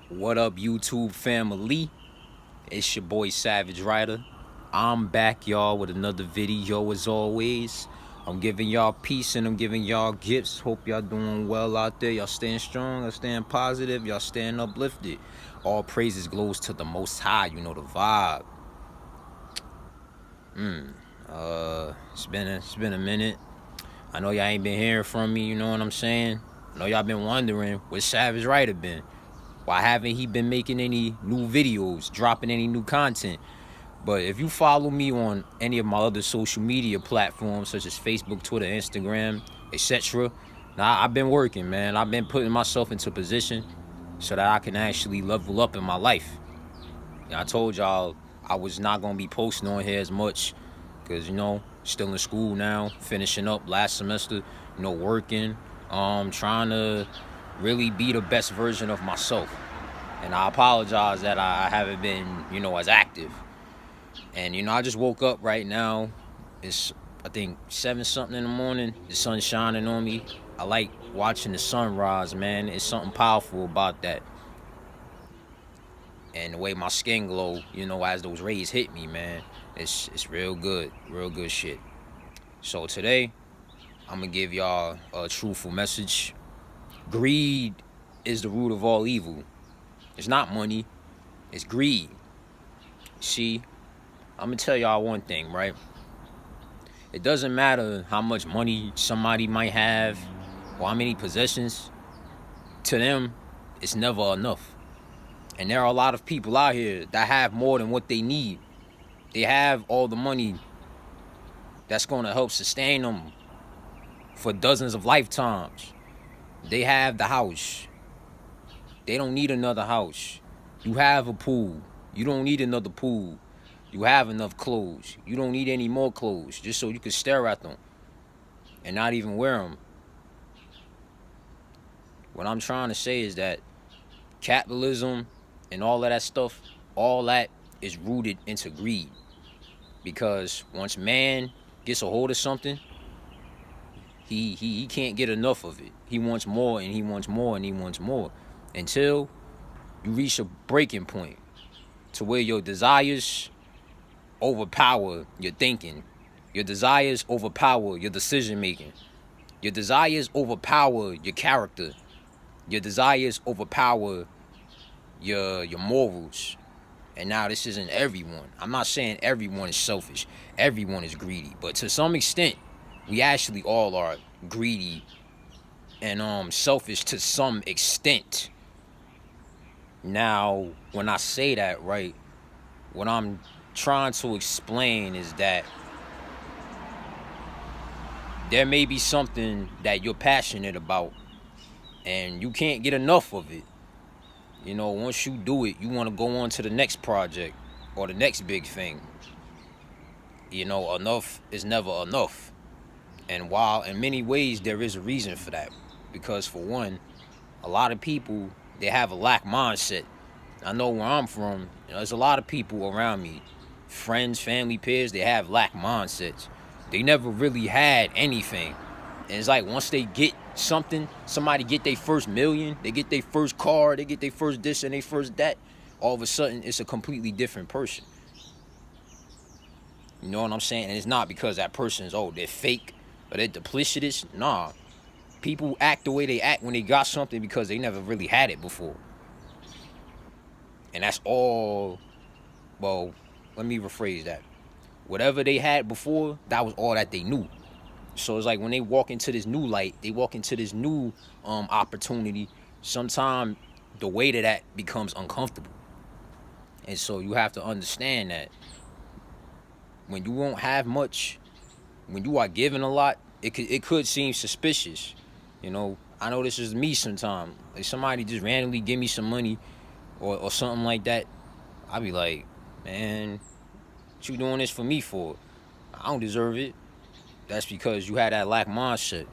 What up, YouTube family? It's your boy Savage Rider. I'm back, y'all, with another video as always. I'm giving y'all peace and I'm giving y'all gifts. Hope y'all doing well out there. Y'all staying strong, y'all staying positive, y'all staying uplifted. All praises glows to the Most High. You know the vibe. It's been a minute. I know y'all ain't been hearing from me. You know what I'm saying? I know y'all been wondering where Savage Rider been. Why haven't he been making any new videos, dropping any new content? But if you follow me on any of my other social media platforms, such as Facebook, Twitter, Instagram, etc., now I've been working, man. I've been putting myself into position so that I can actually level up in my life. I told y'all I was not going to be posting on here as much because, still in school now, finishing up last semester, working, trying to really be the best version of myself. And I apologize that I haven't been, as active. And, I just woke up right now. It's, I think, 7 something in the morning. The sun's shining on me. I like watching the sunrise, man. It's something powerful about that. And the way my skin glow, as those rays hit me, man, it's real good shit. So today, I'm gonna give y'all a truthful message. Greed is the root of all evil. It's not money, it's greed. See, I'm gonna tell y'all one thing, right? It doesn't matter how much money somebody might have or how many possessions. To them, it's never enough. And there are a lot of people out here that have more than what they need. They have all the money that's going to help sustain them for dozens of lifetimes. They have the house. They don't need another house. You have a pool. You don't need another pool. You have enough clothes. You don't need any more clothes just so you can stare at them and not even wear them. What I'm trying to say is that capitalism and all of that stuff, all that is rooted into greed. Because once man gets a hold of something, he can't get enough of it. He wants more and he wants more and he wants more until you reach a breaking point to where your desires overpower your thinking. Your desires overpower your decision making. Your desires overpower your character. Your desires overpower your morals. And now this isn't everyone. I'm not saying everyone is selfish. Everyone is greedy. But to some extent, we actually all are greedy and selfish to some extent. Now, when I say that, right, what I'm trying to explain is that there may be something that you're passionate about and you can't get enough of it. Once you do it, you want to go on to the next project or the next big thing. Enough is never enough. And while in many ways there is a reason for that, because for one, a lot of people, they have a lack mindset. I know where I'm from, there's a lot of people around me, friends, family, peers, they have lack mindsets. They never really had anything. And it's like once they get something, somebody get their first million, they get their first car, they get their first this and their first that, all of a sudden it's a completely different person. You know what I'm saying? And it's not because that person's, they're fake or they're duplicitous. Nah. People act the way they act when they got something because they never really had it before. And that's all, well, let me rephrase that. Whatever they had before, that was all that they knew. So it's like when they walk into this new light, they walk into this new opportunity, sometimes the weight of that becomes uncomfortable. And so you have to understand that when you won't have much, when you are given a lot, it could seem suspicious. I know this is me sometimes. Like somebody just randomly give me some money or something like that, I'll be like, man, what you doing this for me for? I don't deserve it. That's because you had that lack mindset.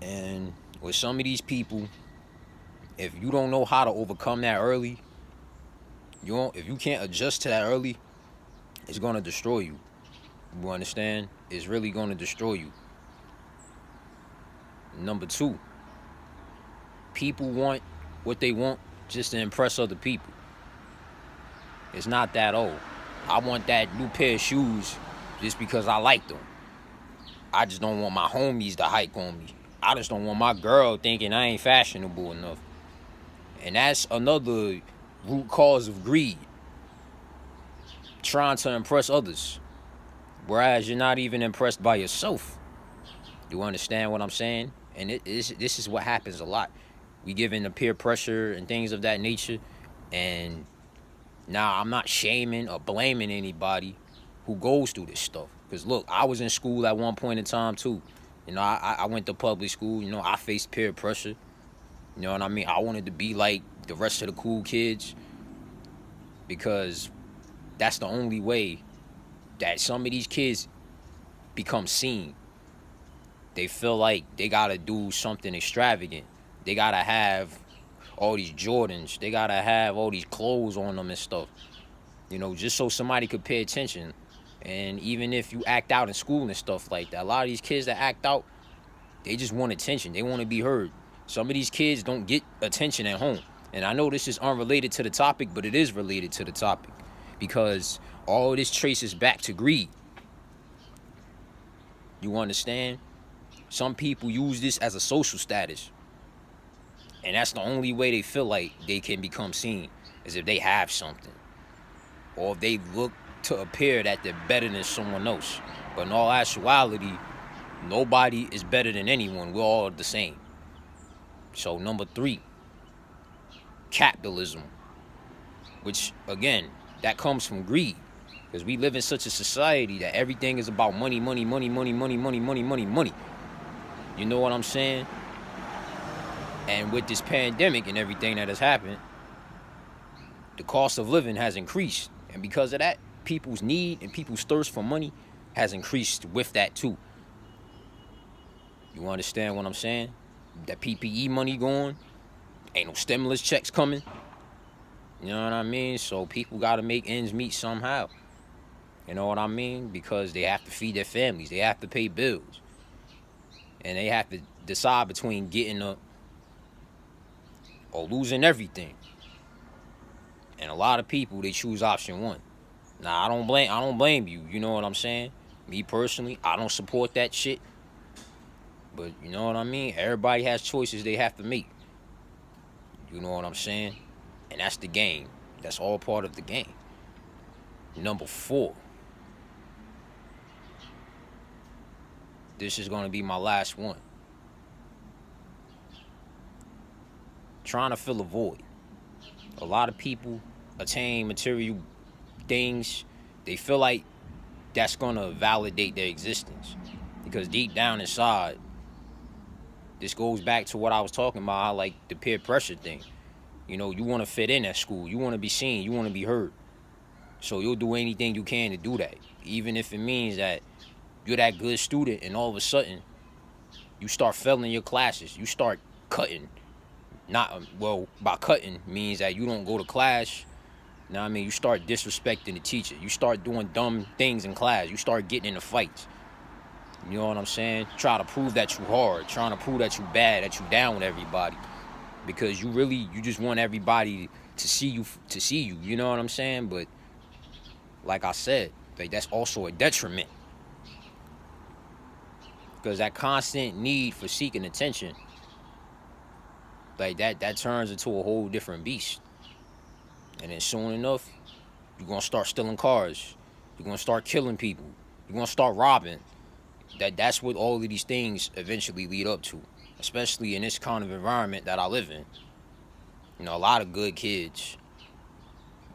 And with some of these people, if you don't know how to overcome that early, if you can't adjust to that early, it's gonna destroy you. You understand? It's really gonna destroy you. Number two, people want what they want just to impress other people. It's not that old. I want that new pair of shoes just because I like them. I just don't want my homies to hype on me. I just don't want my girl thinking I ain't fashionable enough. And that's another root cause of greed. Trying to impress others. Whereas you're not even impressed by yourself. You understand what I'm saying? And this is what happens a lot. We give in to peer pressure and things of that nature. And now I'm not shaming or blaming anybody who goes through this stuff. Because look, I was in school at one point in time too. You know, I went to public school. You know, I faced peer pressure. You know what I mean? I wanted to be like the rest of the cool kids. Because that's the only way that some of these kids become seen. They feel like they gotta do something extravagant. They gotta have all these Jordans. They gotta have all these clothes on them and stuff. You know, just so somebody could pay attention. And even if you act out in school and stuff like that, a lot of these kids that act out, they just want attention. They want to be heard. Some of these kids don't get attention at home. And I know this is unrelated to the topic, but it is related to the topic. Because all of this traces back to greed. You understand? Some people use this as a social status. And that's the only way they feel like they can become seen, is if they have something. Or if they look to appear that they're better than someone else. But in all actuality, nobody is better than anyone. We're all the same. So number 3, capitalism. Which, again, that comes from greed. Because we live in such a society that everything is about money, money, money, money, money, money, money, money, money. You know what I'm saying? And with this pandemic and everything that has happened, the cost of living has increased. And because of that, people's need and people's thirst for money has increased with that too. You understand what I'm saying? That PPE money going, ain't no stimulus checks coming. You know what I mean? So people got to make ends meet somehow. You know what I mean? Because they have to feed their families. They have to pay bills. And they have to decide between getting up or losing everything. And a lot of people, they choose option 1. Now, I don't blame you. You know what I'm saying? Me personally, I don't support that shit. But you know what I mean? Everybody has choices they have to make. You know what I'm saying? And that's the game. That's all part of the game. Number 4. This is going to be my last one. Trying to fill a void. A lot of people attain material things. They feel like that's going to validate their existence. Because deep down inside, this goes back to what I was talking about, like the peer pressure thing. You know, you want to fit in at school. You want to be seen. You want to be heard. So you'll do anything you can to do that. Even if it means that you're that good student and all of a sudden you start failing your classes. You start cutting. By cutting means that you don't go to class. You know what I mean? You start disrespecting the teacher. You start doing dumb things in class. You start getting into fights. You know what I'm saying? Try to prove that you hard. Trying to prove that you bad, that you down with everybody. Because you just want everybody to see you. You know what I'm saying? But like I said, like that's also a detriment. Because that constant need for seeking attention, like that turns into a whole different beast. And then soon enough, you're going to start stealing cars. You're going to start killing people. You're going to start robbing. That's what all of these things eventually lead up to. Especially in this kind of environment that I live in. You know, a lot of good kids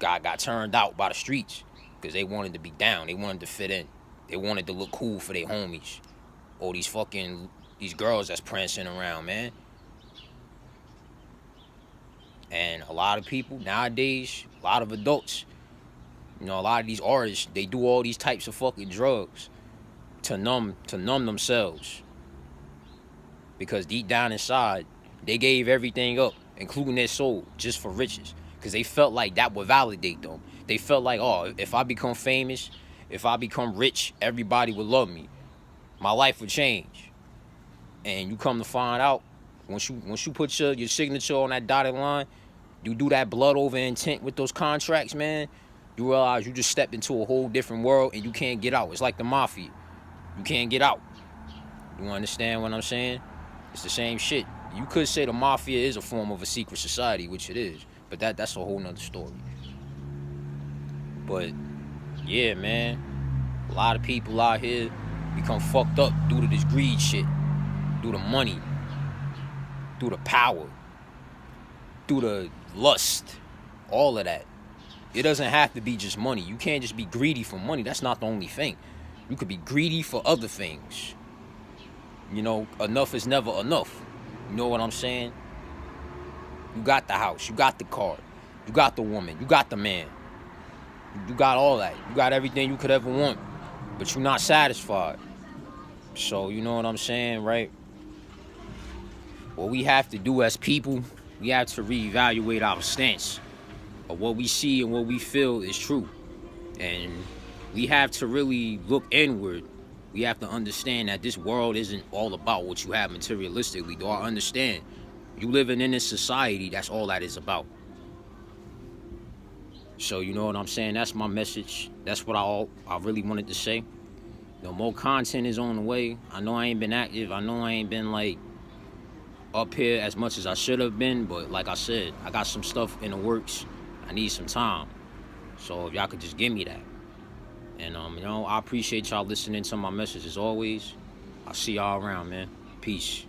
got turned out by the streets because they wanted to be down. They wanted to fit in. They wanted to look cool for their homies. Or these girls that's prancing around, man. And a lot of people nowadays, a lot of adults, you know, a lot of these artists, they do all these types of fucking drugs to numb themselves. Because deep down inside, they gave everything up, including their soul, just for riches. Because they felt like that would validate them. They felt like, oh, if I become famous, if I become rich, everybody would love me. My life would change. And you come to find out, Once you put your signature on that dotted line, you do that blood over intent with those contracts, man. You realize you just stepped into a whole different world and you can't get out. It's like the mafia. You can't get out. You understand what I'm saying? It's the same shit. You could say the mafia is a form of a secret society, which it is, but that's a whole nother story. But yeah, man, a lot of people out here become fucked up due to this greed shit, due to money, through the power, through the lust, all of that. It doesn't have to be just money. You can't just be greedy for money. That's not the only thing. You could be greedy for other things. You know, enough is never enough. You know what I'm saying? You got the house, you got the car, you got the woman, you got the man. You got all that. You got everything you could ever want, but you're not satisfied. So, you know what I'm saying, right? What we have to do as people, we have to reevaluate our stance of what we see and what we feel is true. And we have to really look inward. We have to understand that this world isn't all about what you have materialistically. Though I understand, you living in this society, that's all that is about. So, you know what I'm saying? That's my message. That's what I really wanted to say. You know, more content is on the way. I know I ain't been active. I know I ain't been, like, up here as much as I should have been. But like I said, I got some stuff in the works. I need some time. So if y'all could just give me that. And, you know, I appreciate y'all listening to my message as always. I'll see y'all around, man. Peace.